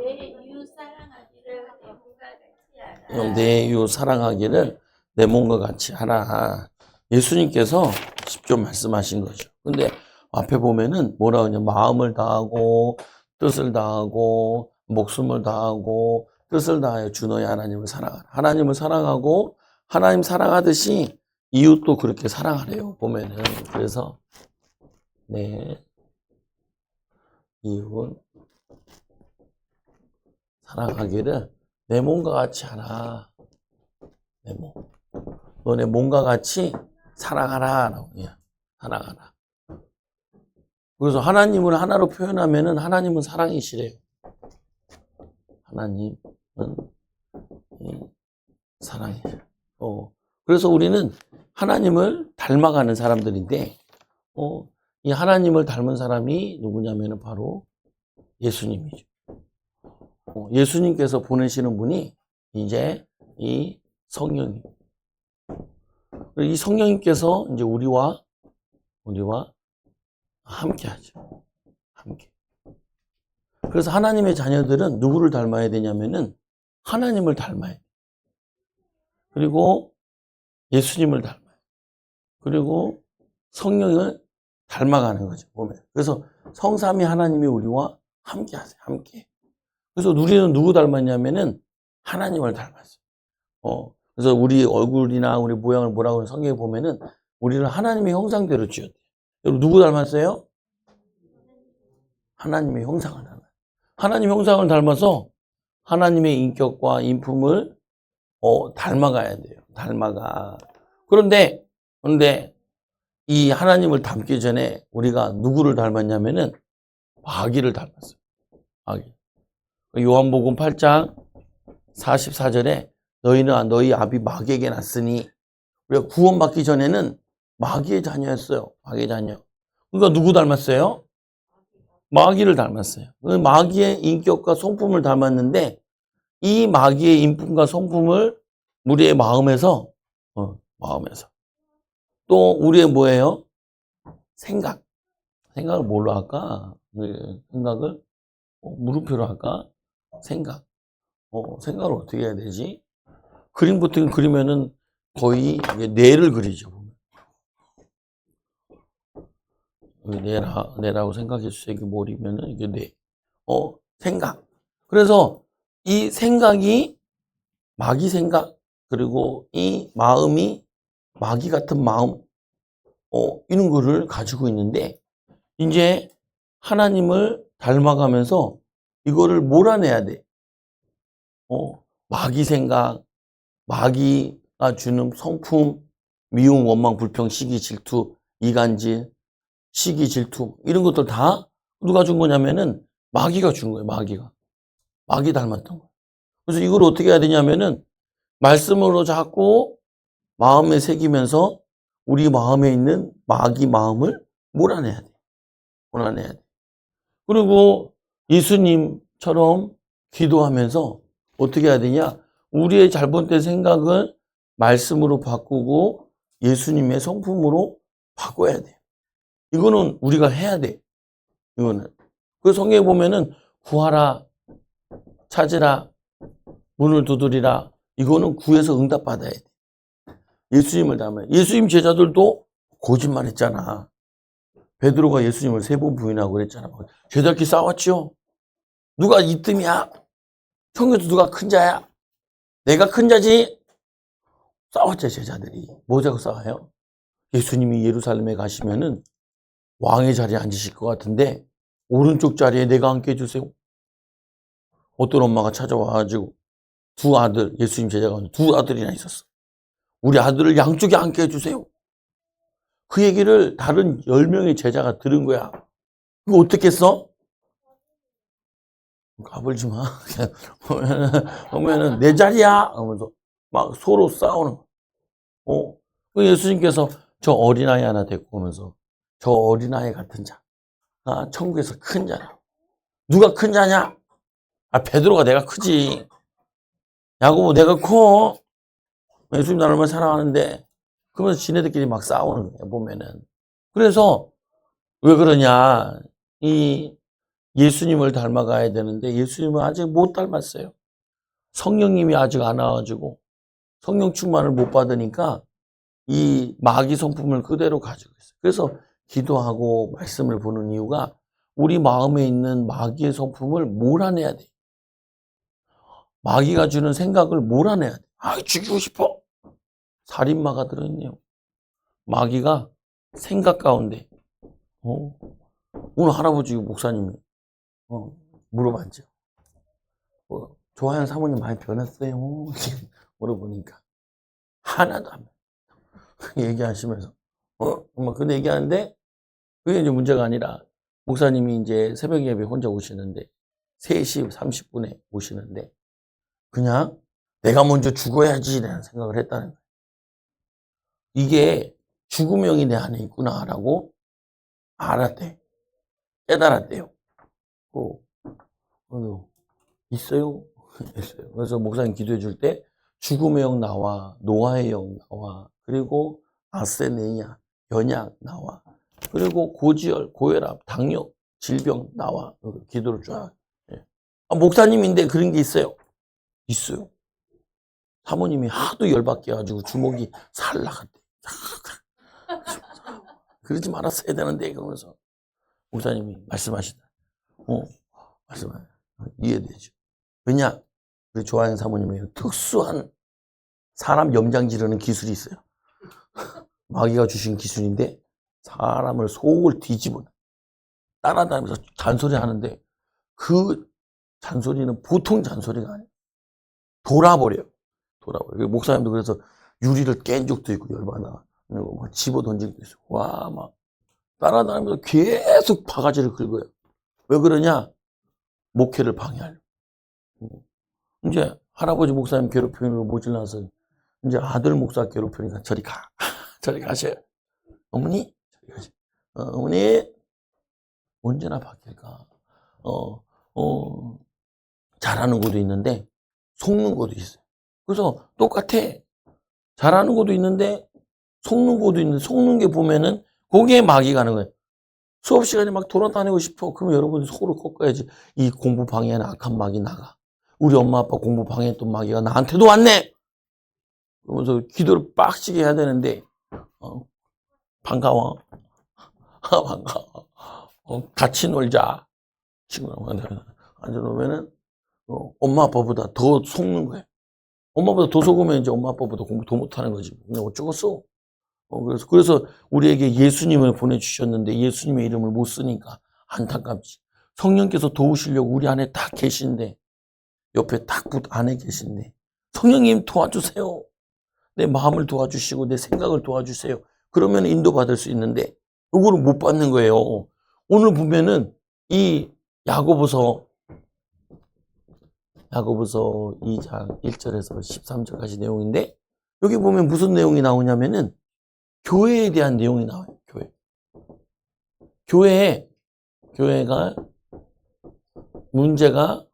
내 이웃 사랑하기를 내 몸과 같이 하라. 내 이웃 사랑하기를 내 몸과 같이 하라. 예수님께서 직접 말씀하신 거죠. 근데 앞에 보면은 뭐라 그러냐, 마음을 다하고 뜻을 다하고 목숨을 다하고 뜻을 다하여 주 너의 하나님을 사랑하라. 하나님을 사랑하고 하나님 사랑하듯이 이웃도 그렇게 사랑하래요. 보면은. 그래서 네, 이웃 사랑하기를 내 몸과 같이 하라. 내 몸. 너네 몸과 같이 사랑하라. 사랑하라. 그래서 하나님을 하나로 표현하면은 하나님은 사랑이시래요. 하나님은 사랑이에요. 그래서 우리는 하나님을 닮아가는 사람들인데, 이 하나님을 닮은 사람이 누구냐면은 바로 예수님이죠. 예수님께서 보내시는 분이 이제 이 성령입니다. 이 성령님께서 이제 우리와 함께 하죠. 함께. 그래서 하나님의 자녀들은 누구를 닮아야 되냐면은 하나님을 닮아야 돼. 그리고 예수님을 닮아요. 그리고 성령을 닮아가는 거죠. 보면. 그래서 성삼위 하나님이 우리와 함께 하세요. 함께. 그래서 우리는 누구 닮았냐면은 하나님을 닮았어요. 그래서 우리 얼굴이나 우리 모양을 뭐라고 하는 성경에 보면은 우리는 하나님의 형상대로 지었대요. 여러분 누구 닮았어요? 하나님의 형상을 닮아요. 하나님 형상을 닮아서 하나님의 인격과 인품을 닮아가야 돼요. 닮아가. 그런데 이 하나님을 닮기 전에 우리가 누구를 닮았냐면은 마귀를 닮았어요. 마귀. 요한복음 8장 44절에 너희는 너희 아비 마귀에게 났으니, 우리가 구원받기 전에는 마귀의 자녀였어요. 마귀의 자녀. 그러니까 누구 닮았어요? 마귀를 닮았어요. 마귀의 인격과 성품을 닮았는데 이 마귀의 인품과 성품을 우리의 마음에서 또 우리의 뭐예요? 생각을 뭘로 할까? 생각을 물음표로 할까? 생각을 어떻게 해야 되지? 그림부터 그리면은 거의 뇌를 그리죠. 뇌라고 생각해 주세요. 이게 머리면은 이게 뇌. 생각. 그래서 이 생각이 마귀 생각, 그리고 이 마음이 마귀 같은 마음, 이런 거를 가지고 있는데, 이제 하나님을 닮아가면서 이거를 몰아내야 돼. 마귀 생각, 마귀가 주는 성품, 미움, 원망, 불평, 시기, 질투, 이간질, 시기, 질투, 이런 것들 다 누가 준 거냐면은 마귀가 준 거예요. 마귀 닮았던 거예요. 그래서 이걸 어떻게 해야 되냐면은 말씀으로 자꾸 마음에 새기면서 우리 마음에 있는 마귀 마음을 몰아내야 돼. 몰아내야 돼. 그리고 예수님처럼 기도하면서 어떻게 해야 되냐? 우리의 잘못된 생각을 말씀으로 바꾸고 예수님의 성품으로 바꿔야 돼. 이거는 우리가 해야 돼. 이거는. 그 성경에 보면은 구하라, 찾으라, 문을 두드리라. 이거는 구해서 응답받아야 돼. 예수님을 닮아요. 예수님 제자들도 거짓말했잖아. 베드로가 예수님을 3번 부인하고 그랬잖아. 죄들끼리 싸웠죠. 누가 이뜸이야? 청교도 누가 큰 자야? 내가 큰 자지? 싸웠죠, 제자들이. 뭐자고 싸워요? 예수님이 예루살렘에 가시면은 왕의 자리에 앉으실 것 같은데 오른쪽 자리에 내가 앉게 해주세요. 어떤 엄마가 찾아와가지고 두 아들, 예수님 제자가 두 아들이나 있었어. 우리 아들을 양쪽에 앉게 해주세요. 그 얘기를 다른 10명의 제자가 들은 거야. 이거 어떻게 써? 까불지 마. 보면은 내 자리야 하면서 막 서로 싸우는 거. 예수님께서 저 어린아이 하나 데리고 오면서 저 어린아이 같은 자, 천국에서 큰 자라. 누가 큰 자냐? 베드로가 내가 크지. 야고보 내가 커. 예수님 나를 얼마나 사랑하는데. 그러면서 지네들끼리 막 싸우는 거야, 보면은. 그래서 왜 그러냐? 이 예수님을 닮아가야 되는데 예수님은 아직 못 닮았어요. 성령님이 아직 안 와가지고 성령 충만을 못 받으니까 이 마귀 성품을 그대로 가지고 있어요. 그래서 기도하고 말씀을 보는 이유가 우리 마음에 있는 마귀의 성품을 몰아내야 돼. 마귀가 주는 생각을 몰아내야 돼. 아, 죽이고 싶어. 살인마가 들어있네요. 마귀가 생각 가운데 오늘 할아버지 목사님이 물어봤죠. 조하연 사모님 많이 변했어요. 물어보니까 하나도 안 얘기하시면서 근데 얘기하는데 그게 이제 문제가 아니라 목사님이 이제 새벽 예배 혼자 오시는데 3시 30분에 오시는데 그냥 내가 먼저 죽어야지 라는 생각을 했다는 거예요. 이게 죽음형이 내 안에 있구나라고 알았대. 깨달았대요. 있어요? 있어요. 그래서 목사님 기도해 줄 때 죽음의 영 나와, 노아의 영 나와, 그리고 아세네이아, 연약 나와, 그리고 고지혈, 고혈압, 당뇨, 질병 나와. 기도를 쫙. 목사님인데 그런 게 있어요? 있어요. 사모님이 하도 열받게 해가지고 주먹이 살 나갔대. 그러지 말았어야 되는데 그러면서 목사님이 말씀하시다. 말씀하세요. 이해되죠. 왜냐? 우리 조하연 사모님의 특수한 사람 염장 지르는 기술이 있어요. 마귀가 주신 기술인데 사람을 속을 뒤집어 따라다니면서 잔소리 하는데 그 잔소리는 보통 잔소리가 아니에요. 돌아버려요. 목사님도 그래서 유리를 깬 적도 있고 열받아. 막 집어 던진 적도 있어요. 와, 막 따라다니면서 계속 바가지를 긁어요. 왜 그러냐? 목회를 방해하려고. 이제 할아버지 목사님 괴롭히는 걸 모질라서 이제 아들 목사 괴롭히니까 저리 가. 저리 가셔요. 어머니? 저리 가셔요. 어머니? 언제나 바뀔까? 잘하는 것도 있는데 속는 것도 있어요. 그래서 똑같아. 잘하는 것도 있는데 속는 것도 있는데 속는 게 보면은 거기에 마귀가 가는 거예요. 수업 시간에 막 돌아다니고 싶어. 그러면 여러분이 속으로 꺾어야지. 이 공부 방해하는 악한 마귀 나가. 우리 엄마 아빠 공부 방해했던 마귀가 나한테도 왔네. 그러면서 기도를 빡시게 해야 되는데 반가워. 반가워. 같이 놀자. 친구랑 앉아놓으면은 엄마 아빠보다 더 속는 거예요. 엄마보다 더 속으면 이제 엄마 아빠보다 공부 더 못하는 거지. 그냥 어쩌겠어. 그래서 우리에게 예수님을 보내주셨는데 예수님의 이름을 못 쓰니까 안타깝지. 성령께서 도우시려고 우리 안에 딱 계신데 옆에 딱 안에 계신데 성령님 도와주세요. 내 마음을 도와주시고 내 생각을 도와주세요. 그러면 인도받을 수 있는데 이거를 못 받는 거예요. 오늘 보면은 이 야고보서 2장 1절에서 13절까지 내용인데 여기 보면 무슨 내용이 나오냐면은 교회에 대한 내용이 나와요. 교회가 문제가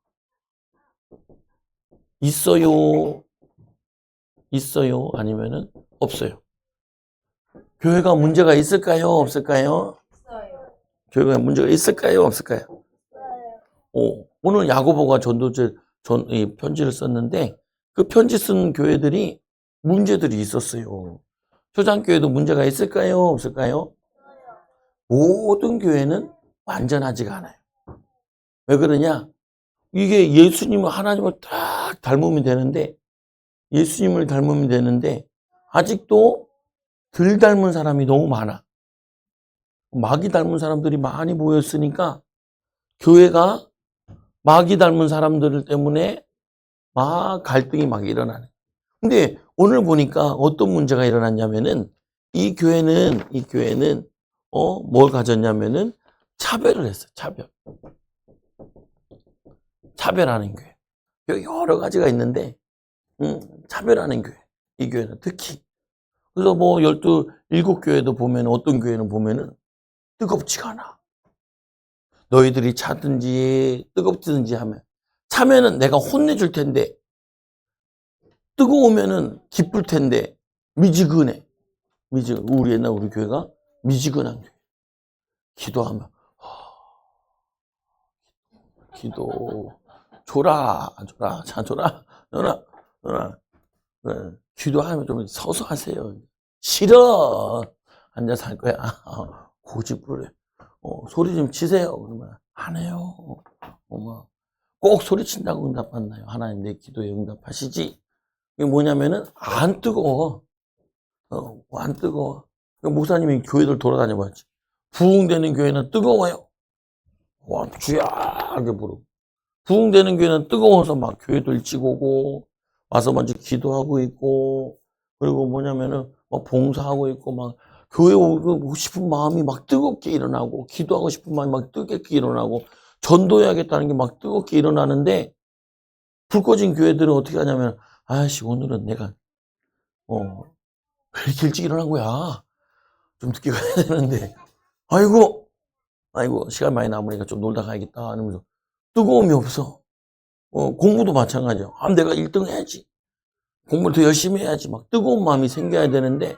있어요? 아니면은 없어요? 교회가 문제가 있을까요? 없을까요? 있어요. 교회가 문제가 있을까요? 없을까요? 오늘 야고보가 이 편지를 썼는데 그 편지 쓴 교회들이 문제들이 있었어요. 초장교회도 문제가 있을까요? 없을까요? 모든 교회는 완전하지가 않아요. 왜 그러냐? 이게 하나님을 딱 닮으면 되는데 예수님을 닮으면 되는데 아직도 덜 닮은 사람이 너무 많아. 마귀 닮은 사람들이 많이 모였으니까 교회가 마귀 닮은 사람들 때문에 막 갈등이 막 일어나네. 근데 오늘 보니까 어떤 문제가 일어났냐면은 이 교회는 뭘 가졌냐면은 차별을 했어. 차별하는 교회. 여기 여러 가지가 있는데 차별하는 교회. 이 교회는 특히. 그래서 뭐 7교회도 보면 어떤 교회는 보면은 뜨겁지가 않아. 너희들이 차든지 뜨겁든지 하면 차면은 내가 혼내줄 텐데 뜨거우면은 기쁠 텐데 미지근해. 우리 교회가 미지근한 교회. 기도하면 기도. 줘라. 자, 줘라. 기도하면 좀 서서 하세요. 싫어. 앉아서 할 거야. 고집부려. 소리 좀 치세요. 그러면 안 해요. 꼭 소리친다고 응답받나요? 하나님 내 기도에 응답하시지. 이게 뭐냐면은 안 뜨거워. 안 뜨거워. 목사님이 교회들 돌아다녀 봤지. 부흥되는 교회는 뜨거워요. 와, 주야 하게 부르고. 부흥되는 교회는 뜨거워서 막 교회도 일찍 오고 와서 먼저 기도하고 있고, 그리고 뭐냐면은 막 봉사하고 있고, 막 교회 오고 싶은 마음이 막 뜨겁게 일어나고, 기도하고 싶은 마음이 막 뜨겁게 일어나고, 전도해야겠다는 게 막 뜨겁게 일어나는데, 불 꺼진 교회들은 어떻게 하냐면, 아이씨, 오늘은 내가 왜 이렇게 일찍 일어난 거야? 좀 늦게 가야 되는데, 아이고 시간 많이 남으니까 좀 놀다 가야겠다 하면서 뜨거움이 없어. 공부도 마찬가지야. 내가 1등 해야지. 공부를 더 열심히 해야지. 막 뜨거운 마음이 생겨야 되는데,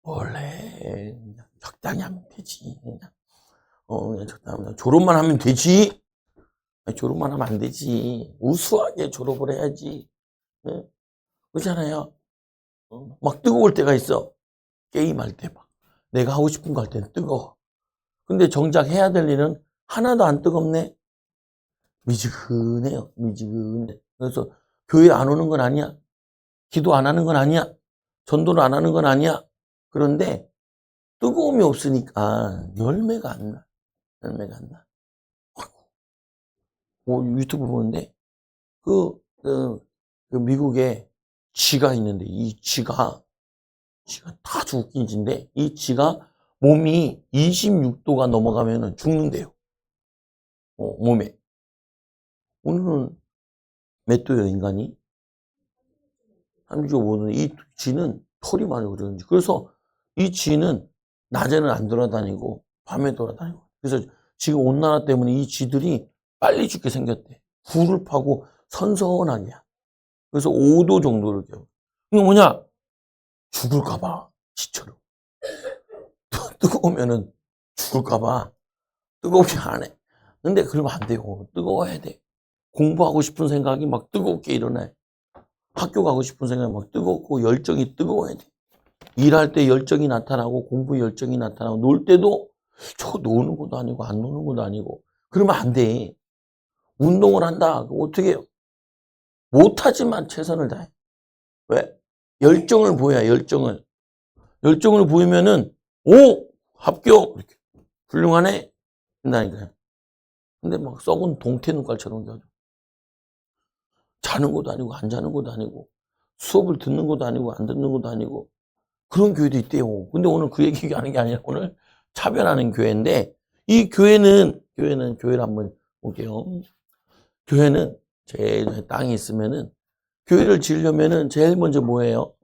원래 그냥 적당히 하면 되지. 그냥 적당히 하면 졸업만 하면 되지. 아니, 졸업만 하면 안 되지. 우수하게 졸업을 해야지. 네? 그렇잖아요. 막 뜨거울 때가 있어. 게임할 때 막. 내가 하고 싶은 거 할 때는 뜨거워. 근데 정작 해야 될 일은 하나도 안 뜨겁네. 미지근해요. 미지근해. 그래서 교회 안 오는 건 아니야. 기도 안 하는 건 아니야. 전도를 안 하는 건 아니야. 그런데 뜨거움이 없으니까 열매가 안 나. 열매가 안 나. 유튜브 보는데 그 미국에 쥐가 있는데, 이 쥐가 아주 웃긴 쥐인데, 이 쥐가 몸이 26도가 넘어가면 죽는데요. 몸에. 오늘은 몇 도예요, 인간이? 35도는. 이 쥐는 털이 많이 그러는지. 그래서 이 쥐는 낮에는 안 돌아다니고 밤에 돌아다니고. 그래서 지금 온난화 때문에 이 쥐들이 빨리 죽게 생겼대. 굴을 파고 선선하게. 그래서 5도 정도를 겨우. 이거 뭐냐? 죽을까봐, 쥐처럼. 뜨거우면은 죽을까봐 뜨겁게 안 해. 근데 그러면 안 돼요. 뜨거워야 돼. 공부하고 싶은 생각이 막 뜨겁게 일어나요. 학교 가고 싶은 생각이 막 뜨겁고 열정이 뜨거워야 돼. 일할 때 열정이 나타나고, 공부 열정이 나타나고, 놀 때도 저 노는 것도 아니고 안 노는 것도 아니고. 그러면 안 돼. 운동을 한다. 어떻게 해요? 못하지만 최선을 다해. 왜? 열정을 보여야, 열정을. 열정을 보이면은, 오! 합격! 이렇게. 훌륭하네? 한다니까요. 근데 막 썩은 동태 눈깔처럼 해가지고. 자는 것도 아니고, 안 자는 것도 아니고, 수업을 듣는 것도 아니고, 안 듣는 것도 아니고, 그런 교회도 있대요. 근데 오늘 그 얘기하는 게 아니라 오늘 차별하는 교회인데, 이 교회를 한번 볼게요. 교회는 제 땅이 있으면은, 교회를 지으려면은 제일 먼저 뭐예요?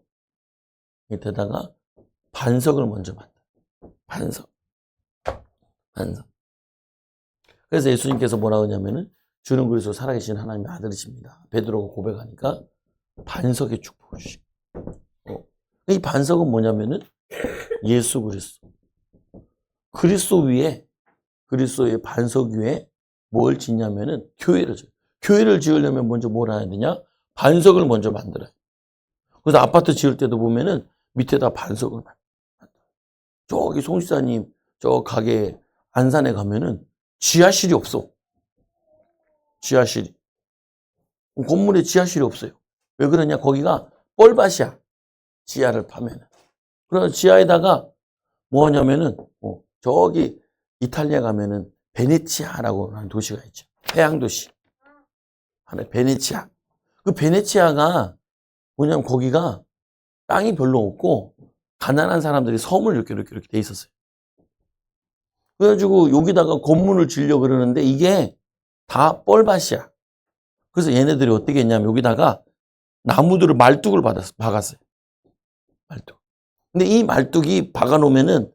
밑에다가 반석을 먼저 만들어요. 반석. 그래서 예수님께서 뭐라고 하냐면은, 주는 그리스도 살아계신 하나님의 아들이십니다. 베드로가 고백하니까 반석의 축복을 주시고. 이 반석은 뭐냐면은 예수 그리스도. 그리스도의 반석 위에 뭘 짓냐면은 교회를 지어요. 교회를 지으려면 먼저 뭘 해야 되냐? 반석을 먼저 만들어요. 그래서 아파트 지을 때도 보면은 밑에다 반석을 만들어요. 저기 송지사님 저 가게 안산에 가면은 지하실이 없어. 지하실이. 건물에 지하실이 없어요. 왜 그러냐? 거기가 뻘밭이야. 지하를 파면은. 그래서 지하에다가 뭐 하냐면은, 저기 이탈리아 가면은 베네치아라고 하는 도시가 있죠. 해양도시. 하나, 베네치아. 그 베네치아가 뭐냐면 거기가 땅이 별로 없고 가난한 사람들이 섬을 이렇게 돼 있었어요. 그래가지고 여기다가 건물을 지으려고 그러는데 이게 다 뻘밭이야. 그래서 얘네들이 어떻게 했냐면 여기다가 나무들을 말뚝을 박았어요. 말뚝. 근데 이 말뚝이 박아놓으면은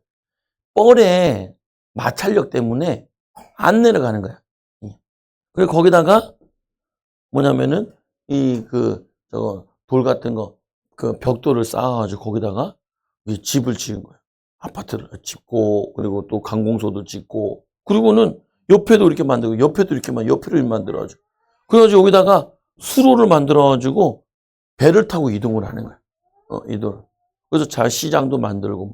뻘에 마찰력 때문에 안 내려가는 거야. 그리고 거기다가 뭐냐면은 돌 같은 거, 그 벽돌을 쌓아가지고 거기다가 집을 지은 거야. 아파트를 짓고, 그리고 또 관공서도 짓고, 그리고는 옆에도 이렇게 만들고, 옆에도 이렇게 옆에를 만들어가지고. 그래가지고 여기다가 수로를 만들어가지고 배를 타고 이동을 하는 거야. 이동을. 그래서 시장도 만들고,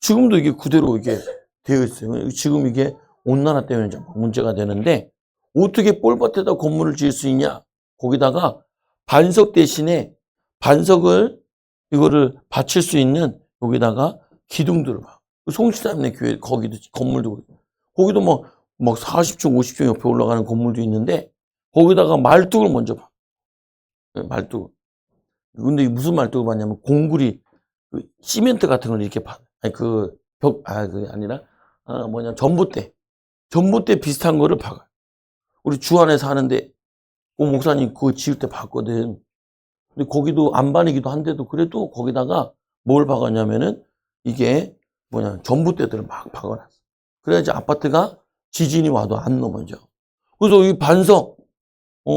지금도 이게 그대로 이게 되어 있어요. 지금 이게 온난화 때문에 좀 문제가 되는데, 어떻게 뻘밭에다 건물을 지을 수 있냐? 거기다가 반석 대신에 반석을, 이거를 받칠 수 있는 여기다가 기둥들을 봐. 송시사님네 교회, 거기도 건물도, 거기도 막 40층, 50층 옆에 올라가는 건물도 있는데, 거기다가 말뚝을 먼저 봐. 말뚝. 근데 무슨 말뚝을 봤냐면, 공구리, 시멘트 같은 걸 이렇게 봐. 아니, 그게 아니라, 전봇대 비슷한 거를 박아. 우리 주안에 사는데, 목사님 그거 지을 때 봤거든. 근데 거기도 안반이기도 한데도 그래도 거기다가 뭘 박았냐면은, 이게 전봇대들을 막 박아놨어. 그래야지 아파트가 지진이 와도 안 넘어져. 그래서 이 반석,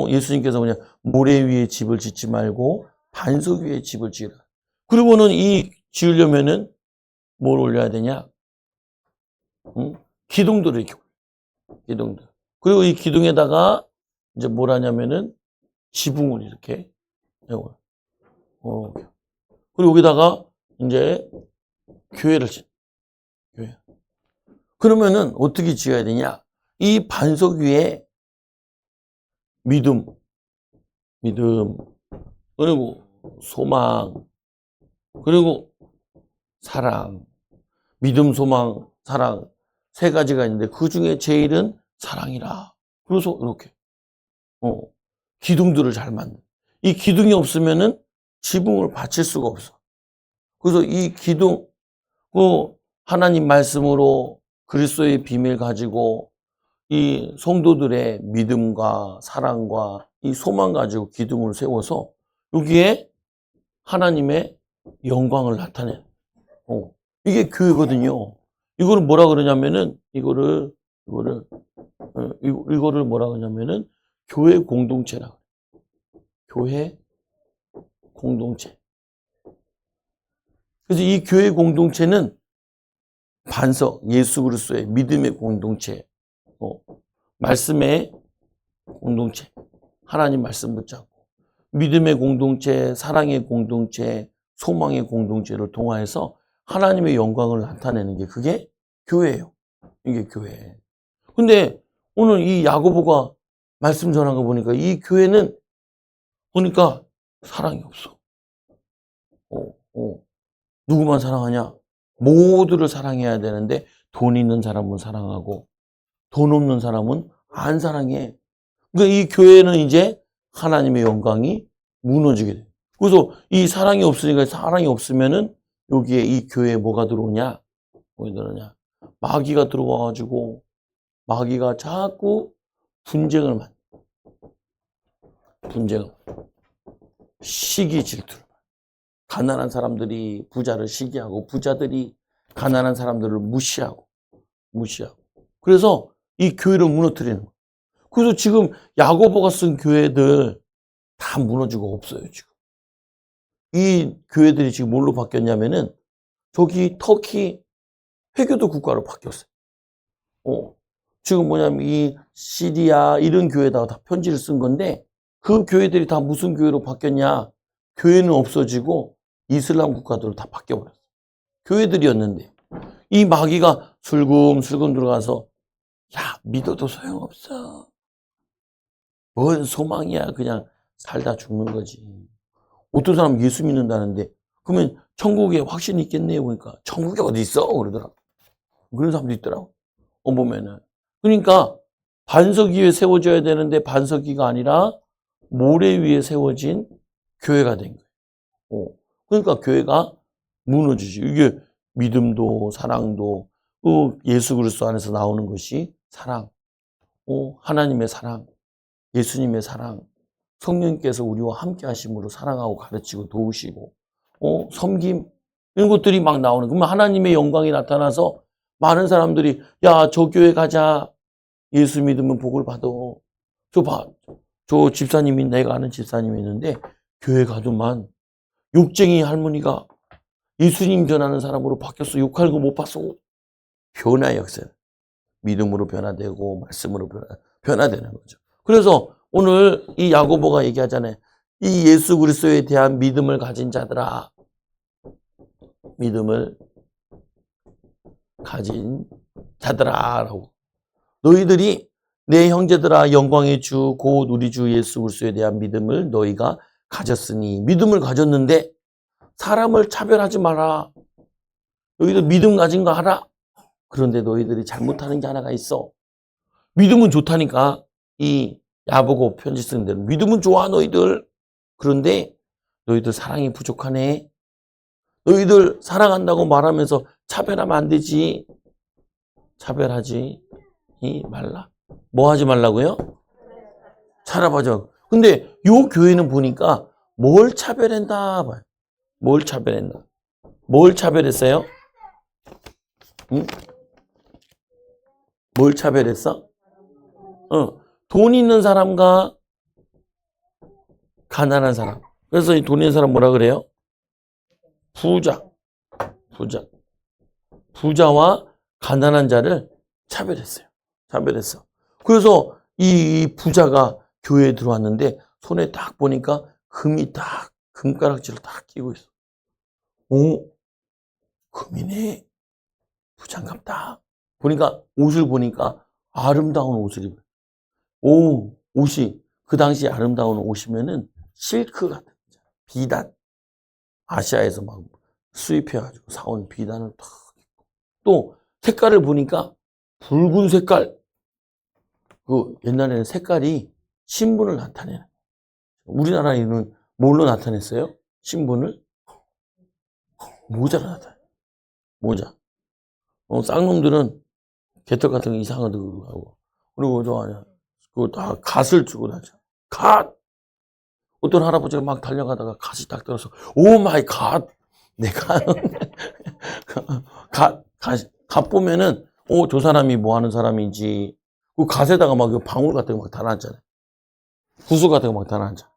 예수님께서 그냥 모래 위에 집을 짓지 말고 반석 위에 집을 지으라. 그리고는 지으려면은 뭘 올려야 되냐? 기둥들을 이렇게 올려. 기둥들. 그리고 이 기둥에다가 이제 뭘 하냐면은 지붕을 이렇게. 그리고 여기다가 이제 교회를 짓. 교회. 그러면은 어떻게 지어야 되냐? 이 반석 위에 믿음, 그리고 소망, 그리고 사랑. 믿음, 소망, 사랑. 세 가지가 있는데 그 중에 제일은 사랑이라. 그래서 이렇게 기둥들을 잘 만든. 이 기둥이 없으면은 지붕을 받칠 수가 없어. 그래서 이 기둥, 하나님 말씀으로 그리스도의 비밀 가지고 이 성도들의 믿음과 사랑과 이 소망 가지고 기둥을 세워서 여기에 하나님의 영광을 나타내. 이게 교회거든요. 이거를 뭐라 그러냐면은, 이거를 뭐라 그러냐면은, 교회 공동체라. 교회 공동체. 그래서 이 교회 공동체는 반석, 예수 그리스도의 믿음의 공동체, 말씀의 공동체, 하나님 말씀 붙잡고, 믿음의 공동체, 사랑의 공동체, 소망의 공동체를 통하여서 하나님의 영광을 나타내는 게 그게 교회예요. 이게 교회. 근데 오늘 이 야고보가 말씀 전한 거 보니까 이 교회는 보니까 사랑이 없어. 누구만 사랑하냐? 모두를 사랑해야 되는데 돈 있는 사람은 사랑하고 돈 없는 사람은 안 사랑해. 그러니까 이 교회는 이제 하나님의 영광이 무너지게 돼. 그래서 이 사랑이 없으니까 사랑이 없으면은 여기에 이 교회에 뭐가 들어오냐? 뭐가 들어오냐? 마귀가 들어와가지고 마귀가 자꾸 분쟁을 만들어. 분쟁을. 시기 질투를. 가난한 사람들이 부자를 시기하고 부자들이 가난한 사람들을 무시하고. 그래서 이 교회를 무너뜨리는 거예요. 그래서 지금 야고보가 쓴 교회들 다 무너지고 없어요, 지금. 이 교회들이 지금 뭘로 바뀌었냐면은 저기 터키 회교도 국가로 바뀌었어요. 지금 뭐냐면 이 시리아 이런 교회다가 다 편지를 쓴 건데 그 교회들이 다 무슨 교회로 바뀌었냐? 교회는 없어지고 이슬람 국가들로 다 바뀌어버렸어요. 교회들이었는데 이 마귀가 슬금슬금 들어가서 야, 믿어도 소용없어. 뭔 소망이야. 그냥 살다 죽는 거지. 어떤 사람은 예수 믿는다는데 그러면 천국에 확신이 있겠네요. 그러니까 천국에 어디 있어? 그러더라고. 그런 사람도 있더라고. 보면은. 그러니까 반석 위에 세워져야 되는데 반석 위가 아니라 모래 위에 세워진 교회가 된 거예요. 그러니까 교회가 무너지지. 이게 믿음도 사랑도 예수 그리스도 안에서 나오는 것이 사랑. 하나님의 사랑, 예수님의 사랑, 성령께서 우리와 함께 하심으로 사랑하고 가르치고 도우시고, 섬김, 이런 것들이 막 나오는. 그러면 하나님의 영광이 나타나서 많은 사람들이, 야, 저 교회 가자. 예수 믿으면 복을 받아. 저 집사님이, 내가 아는 집사님이 있는데, 교회 가더만, 욕쟁이 할머니가 예수님 전하는 사람으로 바뀌었어. 욕할 거 못 봤어. 변화의 역사. 믿음으로 변화되고 말씀으로 변화되는 거죠. 그래서 오늘 이 야고보가 얘기하잖아요. 이 예수 그리스도에 대한 믿음을 가진 자들아, 믿음을 가진 자들아 라고. 너희들이 내 형제들아 영광의 주 곧 우리 주 예수 그리스도에 대한 믿음을 너희가 가졌으니, 믿음을 가졌는데 사람을 차별하지 마라. 너희들 믿음 가진 거 알아? 그런데 너희들이 잘못하는 게 하나가 있어. 믿음은 좋다니까. 이 야고보 편지 쓰는 데는 믿음은 좋아 너희들. 그런데 너희들 사랑이 부족하네. 너희들 사랑한다고 말하면서 차별하면 안 되지. 차별하지 말라. 뭐 하지 말라고요? 차별하자. 근데 요 교회는 보니까 뭘 차별했나 봐요. 뭘 차별했나? 뭘 차별했어요? 응? 뭘 차별했어? 돈 있는 사람과 가난한 사람. 그래서 이 돈 있는 사람 뭐라 그래요? 부자. 부자와 가난한 자를 차별했어요. 차별했어. 그래서 이 부자가 교회에 들어왔는데 손에 딱 보니까 금이 딱, 금가락지를 딱 끼고 있어. 오, 금이네. 부장갑다. 보니까 옷을 보니까 아름다운 옷을 입어요. 오, 옷이 그 당시 아름다운 옷이면은 실크 같은 거죠. 비단. 아시아에서 막 수입해가지고 사온 비단을 탁 입고. 또 색깔을 보니까 붉은 색깔. 그 옛날에는 색깔이 신분을 나타내는. 우리나라에는 뭘로 나타냈어요? 신분을? 모자로 나타내. 모자. 쌍놈들은 개털 같은 거 이상한 거 하고. 그리고 그거 다 갓을 주고 다녀. 갓! 어떤 할아버지가 막 달려가다가 갓이 딱 들어서, 오 마이 갓! 내가, 갓 보면은, 저 사람이 뭐 하는 사람인지, 그 갓에다가 막 방울 같은 거 막 달아놨잖아요. 구슬 같은 거 막 달아놨잖아.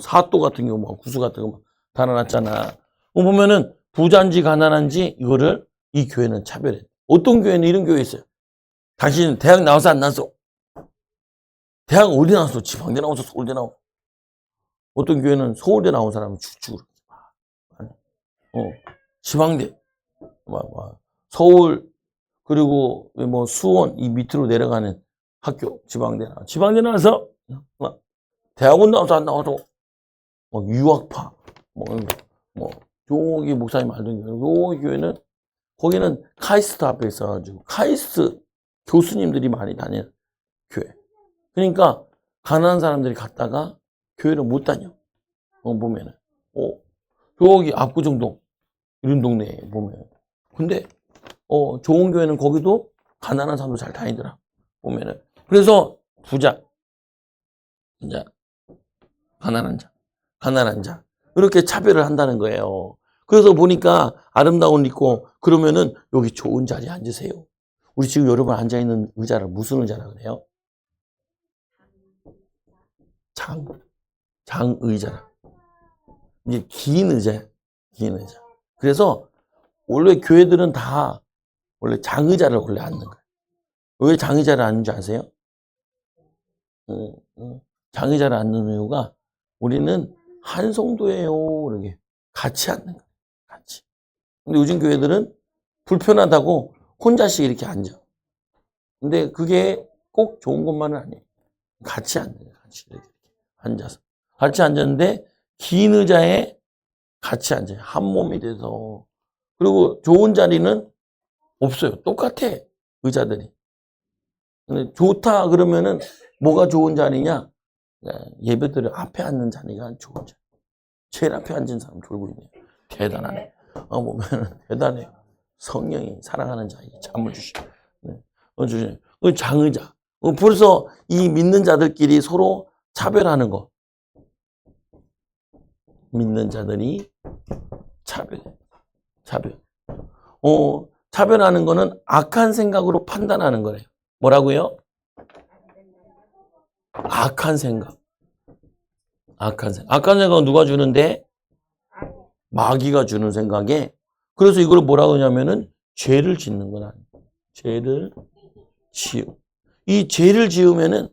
사또 같은 거, 막 구슬 같은 거 막 달아놨잖아. 보면은, 부자인지 가난한지, 이거를 이 교회는 차별해. 어떤 교회는 이런 교회 있어요. 당신은 대학 나와서 안 나왔어? 대학 어디 나왔어? 지방대 나와서 서울대 나왔어? 어떤 교회는 서울대 나온 사람이 쭉쭉 지방대, 서울, 그리고 뭐 수원, 이 밑으로 내려가는 학교, 지방대 나와서, 대학원 나와서 안 나와도, 유학파, 저기 목사님 알던 교회, 요 교회는, 거기는 카이스트 앞에 있어가지고, 카이스트 교수님들이 많이 다니는 교회. 그러니까, 가난한 사람들이 갔다가 교회를 못 다녀. 보면은. 저기 압구정동, 이런 동네에 보면. 근데, 좋은 교회는 거기도 가난한 사람도 잘 다니더라. 보면은. 그래서, 부자, 이제, 가난한 자. 이렇게 차별을 한다는 거예요. 그래서 보니까 아름다운 옷 입고, 그러면은 여기 좋은 자리에 앉으세요. 우리 지금 여러분 앉아있는 의자를 무슨 의자라 그래요? 장의자라. 이게 긴 의자. 그래서 원래 교회들은 다 원래 장의자를 원래 앉는 거예요. 왜 장의자를 앉는 줄 아세요? 장의자를 앉는 이유가 우리는 한 성도예요. 이렇게 같이 앉는 거예요. 같이. 근데 요즘 교회들은 불편하다고 혼자씩 이렇게 앉아. 근데 그게 꼭 좋은 것만은 아니에요. 같이 앉는 거예요. 같이 이렇게 앉아서. 같이 앉았는데 긴 의자에 같이 앉아요. 한 몸이 돼서. 그리고 좋은 자리는 없어요. 똑같아. 의자들이. 근데 좋다 그러면은 뭐가 좋은 자리냐? 예배드려 앞에 앉는 자리가 좋은 자리. 제일 앞에 앉은 사람 졸고 있네요. 대단하네. 보면 대단해. 성령이 사랑하는 자에게 잠을 주시고. 주시네. 장의자. 벌써 이 믿는 자들끼리 서로 차별하는 거. 믿는 자들이 차별. 차별하는 거는 악한 생각으로 판단하는 거래요. 뭐라고요? 악한 생각. 악한 생각은 누가 주는데? 마귀가 주는 생각에. 그래서 이걸 뭐라고 하냐면은 죄를 짓는 건 아니에요. 죄를 지음. 이 죄를 지으면은,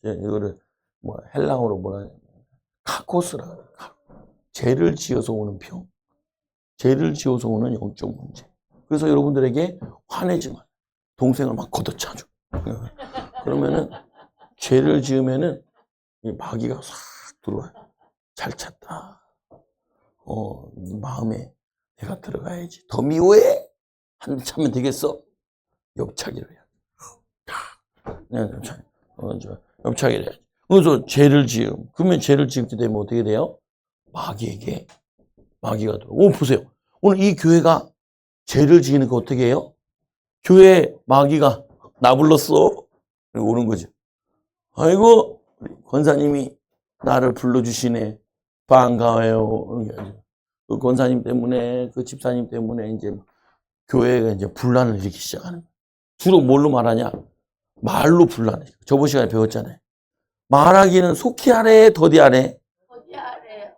이거를 뭐 헬라어로 뭐라 해야 되나? 카코스라 그래. 죄를 지어서 오는 병. 죄를 지어서 오는 영적 문제. 그래서 여러분들에게 화내지 마. 동생을 막 걷어차줘. 그러면은 죄를 지으면은 이 마귀가 싹 들어와요. 잘 찼다. 마음에 내가 들어가야지. 더 미워해? 한 대 차면 되겠어? 옆차기를 해야 돼. 옆차기를 해야지. 그래서 죄를 지음. 그러면 죄를 지음게 되면 어떻게 돼요? 마귀가 들어. 보세요. 오늘 이 교회가 죄를 지으니까 어떻게 해요? 교회 마귀가 나 불렀어. 그리고 오는 거죠. 아이고, 권사님이 나를 불러주시네. 반가워요. 그 권사님 때문에, 그 집사님 때문에 이제 교회가 이제 분란을 일으키기 시작하는 거예요. 주로 뭘로 말하냐? 말로 분란해. 저번 시간에 배웠잖아요. 말하기는 속히 하래, 더디 하래?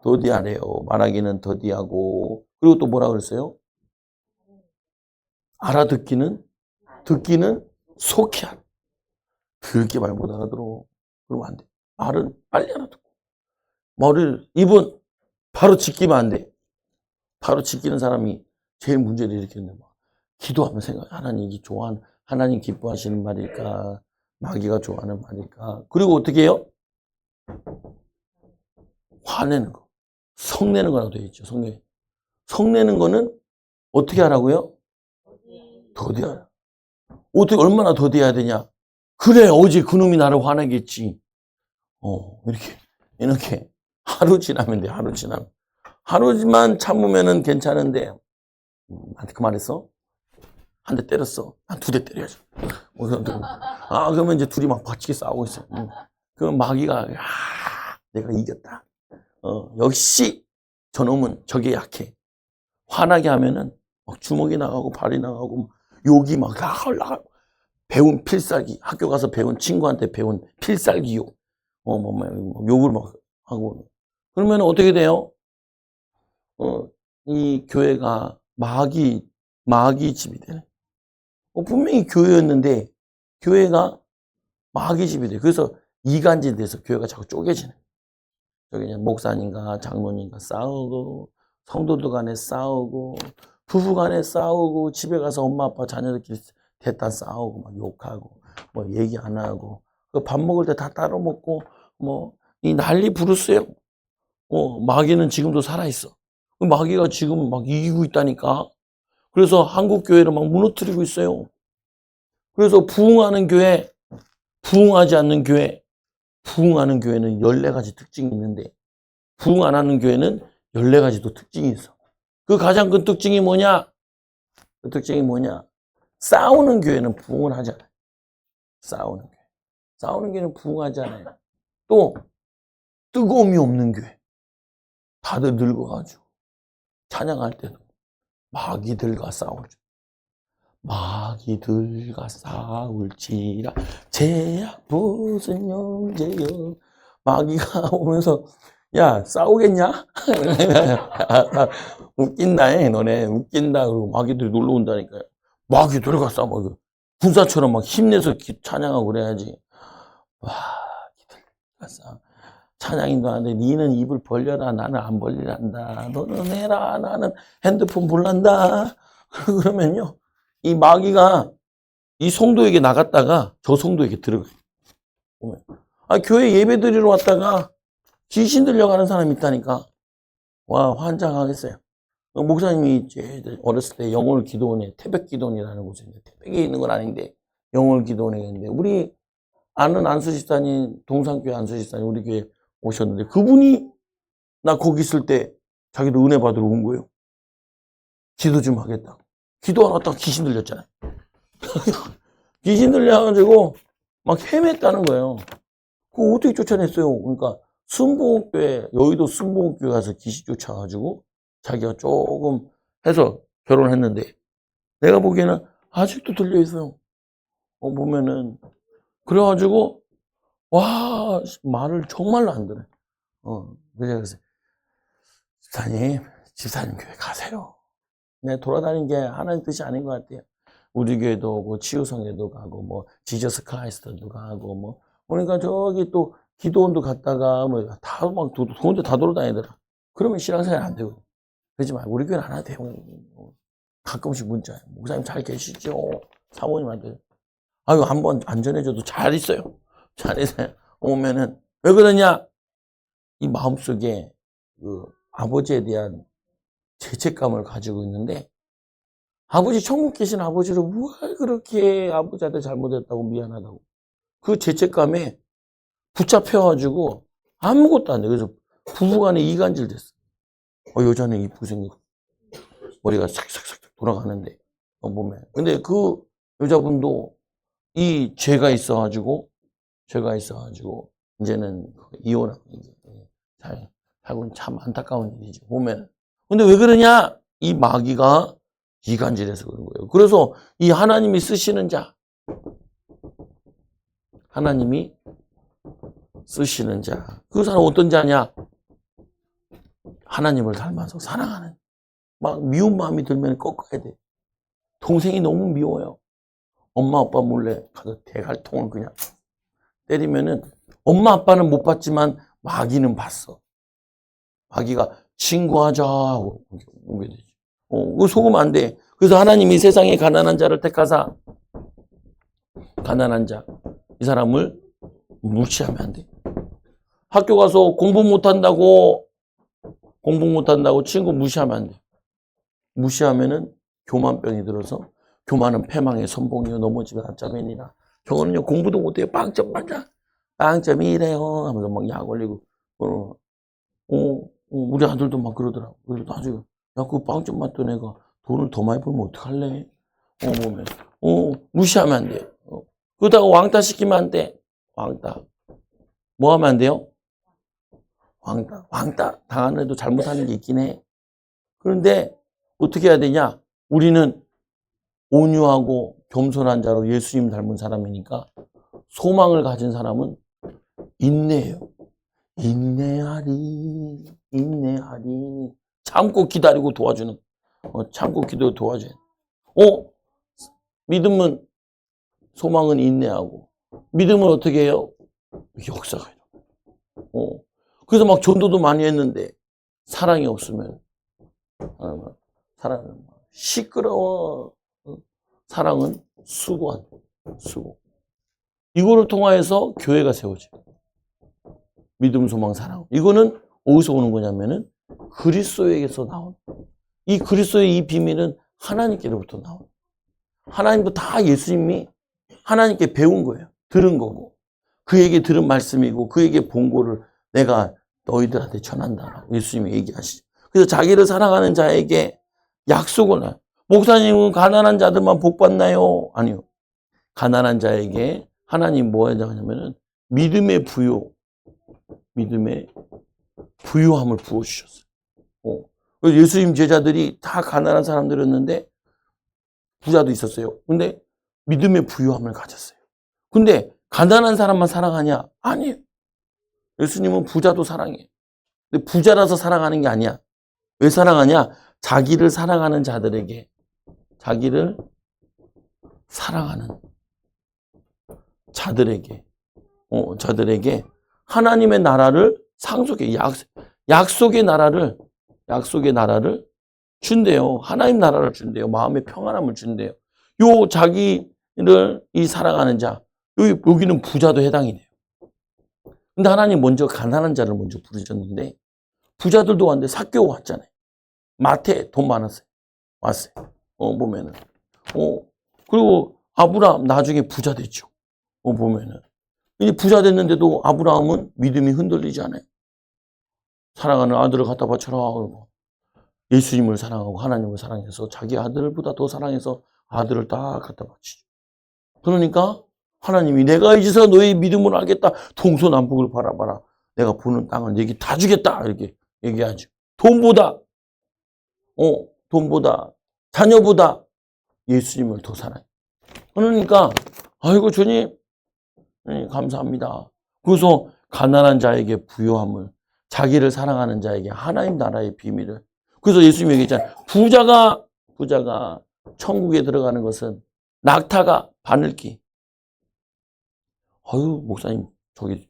더디 하래요. 말하기는 더디하고. 그리고 또 뭐라 그랬어요? 듣기는 속히 하래. 그렇게 말 못 알아들어. 그러면 안 돼. 말은 빨리 알아듣고. 입은 바로 지키면 안 돼. 바로 지키는 사람이 제일 문제를 일으키는 거야. 기도하면 하나님 기뻐하시는 말일까? 마귀가 좋아하는 말일까? 그리고 어떻게 해요? 화내는 거. 성내는 거라고 되어 있죠. 성내는 거는 어떻게 하라고요? 더디하라. 어떻게 얼마나 더디해야 되냐? 그래, 어제 그놈이 나를 화내겠지. 이렇게 하루 지나면 돼. 하루만 참으면은 괜찮은데 나한테 그 말했어? 한 대 때렸어. 한 2대 때려야죠. 그러면 이제 둘이 막 바치게 싸우고 있어. 그럼 마귀가 내가 이겼다. 역시 저놈은 저게 약해. 화나게 하면은 막 주먹이 나가고 발이 나가고 욕이 막 올라가고 배운 필살기 학교 가서 배운 친구한테 배운 필살기 욕 욕을 막 하고 그러면 어떻게 돼요? 이 교회가 마귀 집이 되네. 분명히 교회였는데 교회가 마귀 집이 돼. 그래서 이간질이 돼서 교회가 자꾸 쪼개지네. 저기 목사님과 장로님과 싸우고 성도들 간에 싸우고 부부 간에 싸우고 집에 가서 엄마 아빠 자녀들끼리 대딴 싸우고 막 욕하고 뭐 얘기 안 하고 밥 먹을 때 다 따로 먹고 이 난리 부르스요. 마귀는 지금도 살아있어. 마귀가 지금 막 이기고 있다니까. 그래서 한국 교회를 막 무너뜨리고 있어요. 그래서 부흥하는 교회, 부흥하지 않는 교회, 부흥하는 교회는 14가지 특징이 있는데 부흥 안 하는 교회는 14가지도 특징이 있어. 그 가장 큰 특징이 뭐냐? 그 특징이 뭐냐? 싸우는 교회는 부흥을 하지 않아요. 싸우는 교회는 부흥하지 않아요. 또 뜨거움이 없는 교회. 다들 늙어가지고 찬양할 때도 마귀들과 싸우죠. 마귀들과 싸울지라 제약 무슨 영제여. 마귀가 오면서 야 싸우겠냐? 웃긴다 너네 웃긴다. 그리고 마귀들이 놀러 온다니까요. 마귀들과 싸워. 군사처럼 막 힘내서 찬양하고 그래야지. 마귀들과 싸워. 찬양인도 하는데 니는 입을 벌려라. 나는 안 벌리란다. 너는 해라. 나는 핸드폰 볼란다. 그러면요 이 마귀가 이 성도에게 나갔다가 저 성도에게 들어가요. 교회 예배 드리러 왔다가 귀신 들려가는 사람이 있다니까. 와 환장하겠어요. 목사님이 이제 어렸을 때 영월 기도원에 태백기도원이라는 곳에 태백에 있는 건 아닌데 영월 기도원에 있는데 우리 아는 안수집사님 동산교회 안수집사님 우리 교회 오셨는데 그분이 나 거기 있을 때 자기도 은혜 받으러 온 거예요. 기도 좀 하겠다고. 기도하러 왔다가 귀신 들렸잖아요. 귀신 들려가지고 막 헤맸다는 거예요. 그거 어떻게 쫓아냈어요? 그러니까 순복음교회, 여의도 순복음교회 가서 귀신 쫓아가지고 자기가 조금 해서 결혼했는데 내가 보기에는 아직도 들려있어요. 보면은. 그래가지고, 와, 말을 정말로 안 들어요. 그래서 집사님 교회 가세요. 네, 돌아다니는 게 하나님 뜻이 아닌 것 같아요. 우리 교회도 오고, 치유성회도 가고, 뭐, 지저스 크라이스트도 가고, 뭐, 그러니까 저기 또 기도원도 갔다가, 뭐, 다 막 좋은데 다 돌아다니더라. 그러면 신앙생활 안 되고. 그러지 말고, 우리 교회는 안 돼요. 가끔씩 문자에, 목사님 잘 계시죠? 사모님한테. 아유, 한번 안 전해줘도 잘 있어요. 잘 있어요. 오면은, 왜 그러냐? 이 마음속에 그 아버지에 대한 죄책감을 가지고 있는데, 아버지, 천국 계신 아버지를 왜 그렇게 아버지한테 잘못했다고 미안하다고. 그 죄책감에 붙잡혀가지고 아무것도 안 돼. 그래서 부부간에 이간질 됐어. 여자는 이쁘게 생기고, 머리가 싹싹싹 돌아가는데, 보면. 근데 그 여자분도 이 죄가 있어가지고, 이제는 이혼하고, 이제, 살고는 참 안타까운 일이죠. 보면. 근데 왜 그러냐? 이 마귀가 이간질해서 그런 거예요. 그래서 이 하나님이 쓰시는 자, 하나님이 쓰시는 자, 그 사람 어떤 자냐? 하나님을 닮아서 사랑하는, 막 미운 마음이 들면 꺾어야 돼. 동생이 너무 미워요. 엄마 아빠 몰래 가서 대갈통을 그냥 때리면은, 엄마 아빠는 못 봤지만 마귀는 봤어. 마귀가 친구하자 하고 오게 되지. 그거 속으면 안 돼. 그래서 하나님이 세상에 가난한 자를 택하사, 가난한 자, 이 사람을 무시하면 안 돼. 학교 가서 공부 못한다고 친구 무시하면 안 돼. 무시하면은 교만병이 들어서, 교만은 패망의 선봉이요 넘어지면 한자맨이라. 저거는요 공부도 못해요. 빵점 맞아. 빵점이 이래요 하면서 막 약 올리고. 우리 아들도 막 그러더라고. 그래서 나중에, 야, 그 빵점 맞던 애가 돈을 더 많이 벌면 어떡할래? 보면. 무시하면 안 돼. 그러다가 왕따 시키면 안 돼. 왕따. 뭐 하면 안 돼요? 왕따 당하는 애도 잘못하는 게 있긴 해. 그런데 어떻게 해야 되냐? 우리는 온유하고 겸손한 자로 예수님 닮은 사람이니까, 소망을 가진 사람은 인내해요. 인내하리. 참고 기다리고 도와주는, 참고 기도 도와줘야 돼. 믿음은, 소망은 인내하고, 믿음은 어떻게 해요? 역사가 해요. 그래서 막 전도도 많이 했는데, 사랑이 없으면, 사랑은 시끄러워. 사랑은 수고. 이거를 통하여서 교회가 세워져요. 믿음, 소망, 사랑. 이거는 어디서 오는 거냐면은 그리스도에게서 나온, 이 그리스도의 이 비밀은 하나님께로부터 나온, 하나님도 다 예수님이 하나님께 배운 거예요. 들은 거고, 그에게 들은 말씀이고, 그에게 본 거를 내가 너희들한테 전한다라고 예수님이 얘기하시죠. 그래서 자기를 사랑하는 자에게 약속을 해요. 목사님은 가난한 자들만 복 받나요? 아니요. 가난한 자에게 하나님 뭐 하냐면은 믿음의 부유함을 부어주셨어요. 그래서 예수님 제자들이 다 가난한 사람들이었는데 부자도 있었어요. 근데 믿음의 부유함을 가졌어요. 근데 가난한 사람만 사랑하냐? 아니에요. 예수님은 부자도 사랑해요. 근데 부자라서 사랑하는 게 아니야. 왜 사랑하냐? 자기를 사랑하는 자들에게, 자기를 사랑하는 자들에게 하나님의 나라를 상속해, 약속의 나라를 준대요. 하나님 나라를 준대요. 마음의 평안함을 준대요. 자기를 이 사랑하는 자, 여기는 부자도 해당이 돼요. 근데 하나님 먼저 가난한 자를 먼저 부르셨는데, 부자들도 왔는데 삭개오 왔잖아요. 마태 돈 많았어요. 왔어요. 보면은. 그리고 아브라함 나중에 부자 됐죠. 보면은. 이 부자 됐는데도 아브라함은 믿음이 흔들리지 않아요. 사랑하는 아들을 갖다 바쳐라. 그러고 예수님을 사랑하고 하나님을 사랑해서 자기 아들보다 더 사랑해서 아들을 딱 갖다 바치죠. 그러니까 하나님이 내가 이제서 너의 믿음을 알겠다. 동서남북을 바라봐라. 내가 보는 땅은 내게 다 주겠다. 이렇게 얘기하죠. 돈보다, 자녀보다 예수님을 더 사랑해. 그러니까, 아이고, 주님, 감사합니다. 그래서 가난한 자에게 부요함을, 자기를 사랑하는 자에게 하나님 나라의 비밀을. 그래서 예수님이 얘기했잖아요. 부자가 천국에 들어가는 것은 낙타가 바늘기. 어휴, 목사님, 저기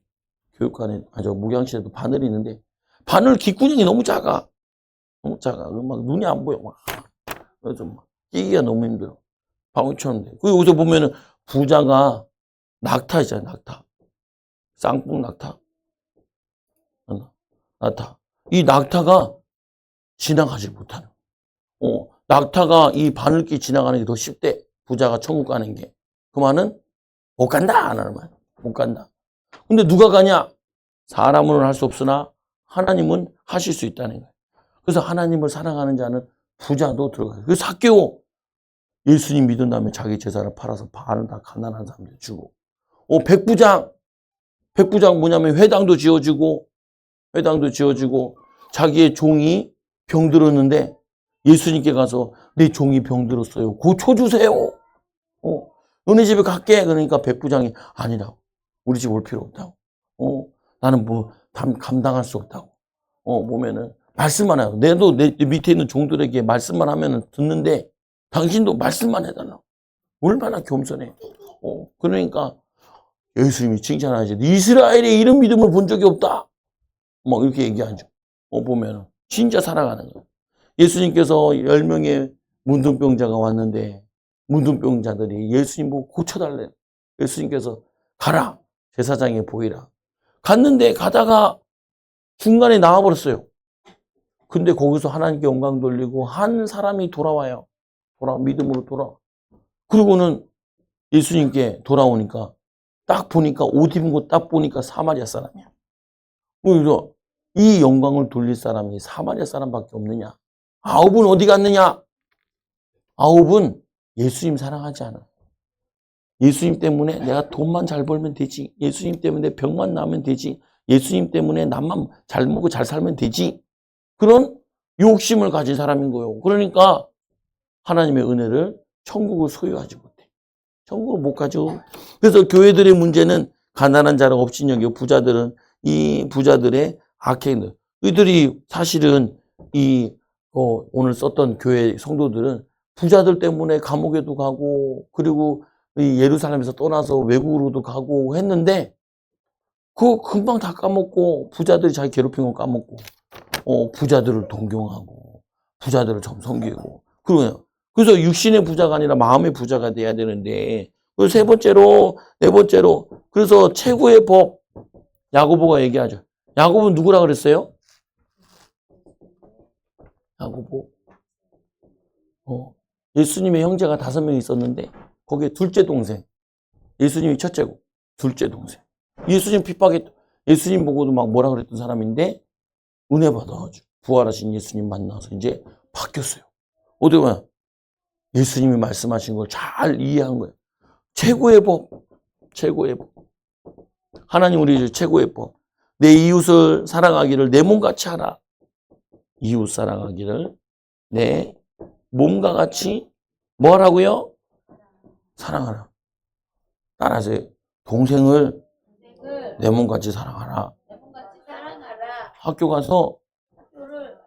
교육관에, 저 목양실에도 바늘이 있는데, 바늘 귓구녕이 너무 작아. 너무 작아. 막 눈이 안 보여. 막. 그래서 막 끼기가 너무 힘들어. 방울처럼 돼. 그 여기서 보면은 부자가 낙타 있잖아요, 낙타. 쌍둥 낙타. 낙타. 이 낙타가 지나가지 못하는. 낙타가 이 바늘길 지나가는 게 더 쉽대. 부자가 천국 가는 게. 그 말은 못 간다. 안 하는 말. 못 간다. 근데 누가 가냐? 사람은 할 수 없으나 하나님은 하실 수 있다는 거예요. 그래서 하나님을 사랑하는 자는 부자도 들어가요. 그래서 삭개오 예수님 믿은 다음에 자기 재산을 팔아서 반은 다 가난한 사람들 주고. 백부장 뭐냐면 회당도 지어주고 자기의 종이 병들었는데 예수님께 가서 내 종이 병들었어요. 고쳐주세요. 너네 집에 갈게. 그러니까 백부장이 아니라고. 우리 집 올 필요 없다고. 나는 뭐 감당할 수 없다고. 보면은 말씀만 해요. 내도 내 밑에 있는 종들에게 말씀만 하면은 듣는데 당신도 말씀만 해달라고. 얼마나 겸손해. 그러니까 예수님이 칭찬하지. 이스라엘의 이런 믿음을 본 적이 없다. 막 이렇게 얘기하죠. 보면은 진짜 살아가는 거예요. 예수님께서 10명의 문둥병자가 왔는데 문둥병자들이 예수님 보고 고쳐달래요. 예수님께서 가라. 제사장에 보이라. 갔는데 가다가 중간에 나와버렸어요. 근데 거기서 하나님께 영광 돌리고 한 사람이 돌아와요. 믿음으로 돌아와. 그리고는 예수님께 돌아오니까 딱 보니까 옷 입은 거 딱 보니까 사마리아 사람이야. 그래서 이 영광을 돌릴 사람이 사마리아 사람밖에 없느냐? 9은 어디 갔느냐? 9은 예수님 사랑하지 않아. 예수님 때문에 내가 돈만 잘 벌면 되지. 예수님 때문에 병만 나면 되지. 예수님 때문에 남만 잘 먹고 잘 살면 되지. 그런 욕심을 가진 사람인 거예요. 그러니까 하나님의 은혜를 천국을 소유하지 못해. 천국을 못 가죠. 그래서 교회들의 문제는 가난한 자를 업신여기고 부자들은 이 부자들의 악행들. 이들이 사실은 오늘 썼던 교회 성도들은 부자들 때문에 감옥에도 가고 그리고 이 예루살렘에서 떠나서 외국으로도 가고 했는데 그거 금방 다 까먹고 부자들이 자기 괴롭힌 거 까먹고 부자들을 동경하고 부자들을 좀 섬기고 그래서 육신의 부자가 아니라 마음의 부자가 돼야 되는데 그리고 세 번째로 네 번째로 그래서 최고의 법 야고보가 얘기하죠. 야고보는 누구라 그랬어요? 야고보. 예수님의 형제가 5명 있었는데 거기에 둘째 동생. 예수님이 첫째고 둘째 동생. 예수님 핍박했 예수님 보고도 막 뭐라 그랬던 사람인데 은혜 받아가지고 부활하신 예수님 만나서 이제 바뀌었어요. 어떻게 보면 예수님이 말씀하신 걸 잘 이해한 거예요. 최고의 법. 하나님 우리 최고의 법. 내 이웃을 사랑하기를 내 몸같이 하라. 이웃 사랑하기를 내 몸과 같이 뭐 하라고요? 사랑하라. 따라서 동생을 내 몸같이 사랑하라. 학교 가서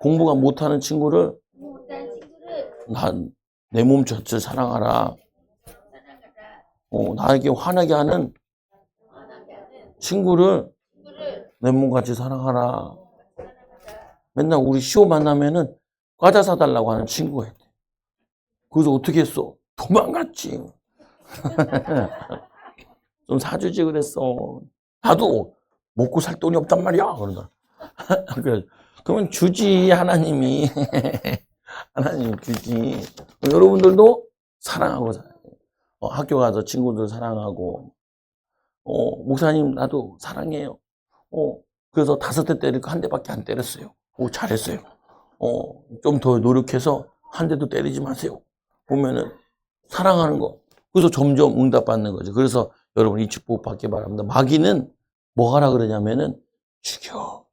공부가 못하는 친구를 난 내 몸 전체를 사랑하라. 나에게 화나게 하는 친구를 내 몸같이 사랑하라. 맨날 우리 시호 만나면은 과자 사달라고 하는 친구가 있대. 그래서 어떻게 했어? 도망갔지. 좀 사주지 그랬어. 나도 먹고 살 돈이 없단 말이야. 그러더라. 그러면 주지 하나님이. 하나님 주지. 여러분들도 사랑하고 살아요. 학교 가서 친구들 사랑하고 목사님 나도 사랑해요. 그래서 5대 때리고 1대밖에 안 때렸어요. 잘했어요. 좀 더 노력해서 1대도 때리지 마세요. 보면은 사랑하는 거. 그래서 점점 응답받는 거죠. 그래서 여러분 이 축복 받기 바랍니다. 마귀는 뭐 하라 그러냐면은 죽여,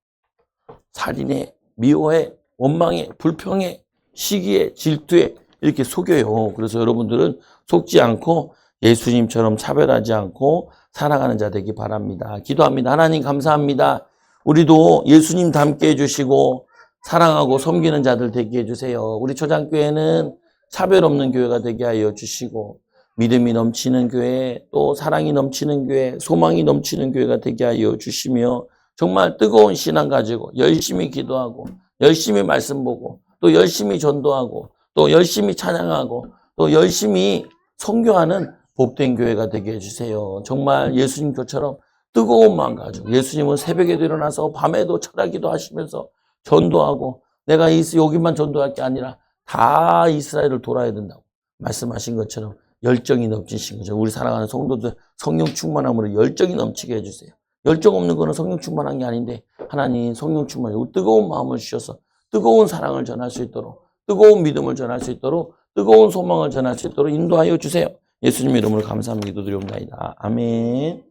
살인해, 미워해, 원망해, 불평해, 시기해, 질투해 이렇게 속여요. 그래서 여러분들은 속지 않고 예수님처럼 차별하지 않고 살아가는 자 되기 바랍니다. 기도합니다. 하나님 감사합니다. 우리도 예수님 닮게 해주시고 사랑하고 섬기는 자들 되게 해주세요. 우리 초장교회는 차별 없는 교회가 되게 하여 주시고 믿음이 넘치는 교회, 또 사랑이 넘치는 교회, 소망이 넘치는 교회가 되게 하여 주시며 정말 뜨거운 신앙 가지고 열심히 기도하고 열심히 말씀 보고 또 열심히 전도하고 또 열심히 찬양하고 또 열심히 선교하는 복된 교회가 되게 해주세요. 정말 예수님 교처럼 뜨거운 마음 가지고 예수님은 새벽에도 일어나서 밤에도 철야기도 하시면서 전도하고 내가 여기만 전도할 게 아니라 다 이스라엘을 돌아야 된다고 말씀하신 것처럼 열정이 넘치신 거죠. 우리 사랑하는 성도들 성령 충만함으로 열정이 넘치게 해주세요. 열정 없는 거는 성령 충만한 게 아닌데 하나님 성령 충만하고 뜨거운 마음을 주셔서 뜨거운 사랑을 전할 수 있도록 뜨거운 믿음을 전할 수 있도록 뜨거운 소망을 전할 수 있도록 인도하여 주세요. 예수님 이름으로 감사합니다. 기도드리옵나이다. 아멘.